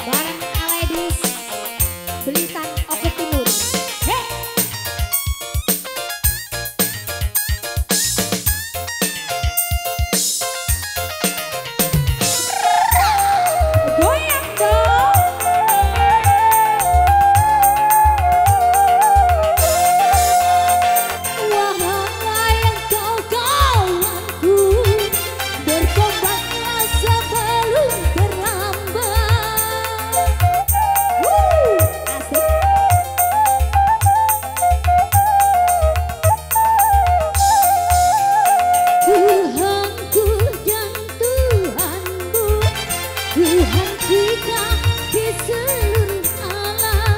Bareng Aledis Belitan Oke Timur. Hey. Goyang dong. Wahai engkau kawanku, bertobatlah sebelum terlambat. Asik. Tuhanku dan Tuhanmu, Tuhan kita di seluruh alam.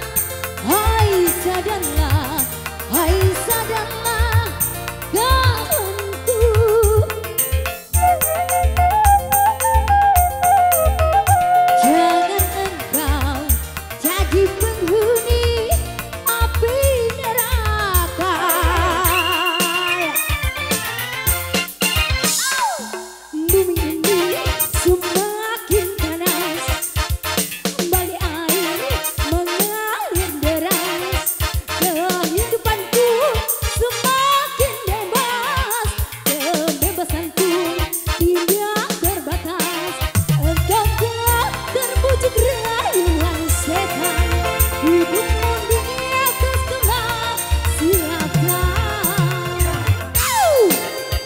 Hai sadarlah kawanku. Jangan engkau jadi penghuni api neraka. Bumi ini semakin panas, bagai air mengalir deras. Kehidupanku semakin bebas, kebebasanku tidak terbatas. Engkau telah terbujuk rayuan setan, hidupmu di atas kemaksiatan.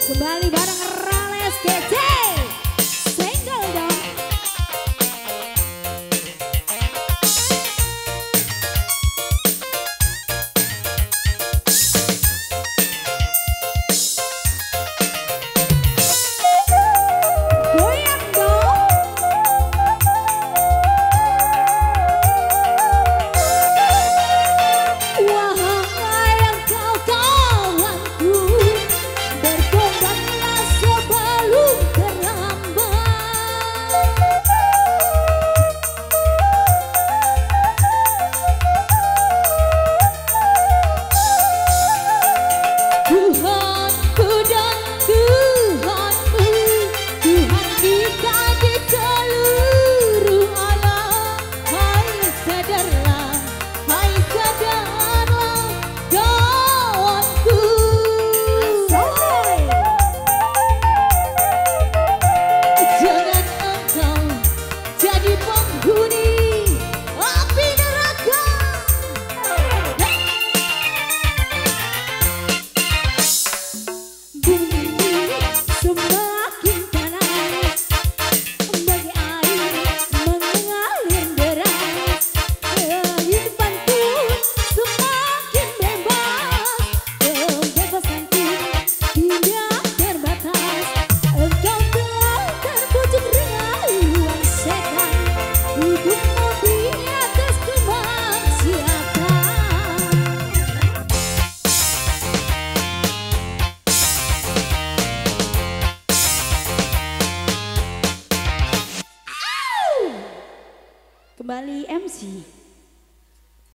Kembali bareng Rales Kece, single dong. Goyang dong. Wahai engkau kawanku, bertobatlah sebelum terlambat. Tuhanku dan Tuhanmu, Tuhan kita di seluruh alam. Hai sadarlah kawanku. Jangan engkau jadi penghuni api neraka. Bumi ini semakin panas, bagai air mengalir deras. Kehidupanku semakin bebas, kebebasanku tidak terbatas. Engkau telah terbujuk rayuan setan, hidupmu di atas kemaksiatan. Kembali MC.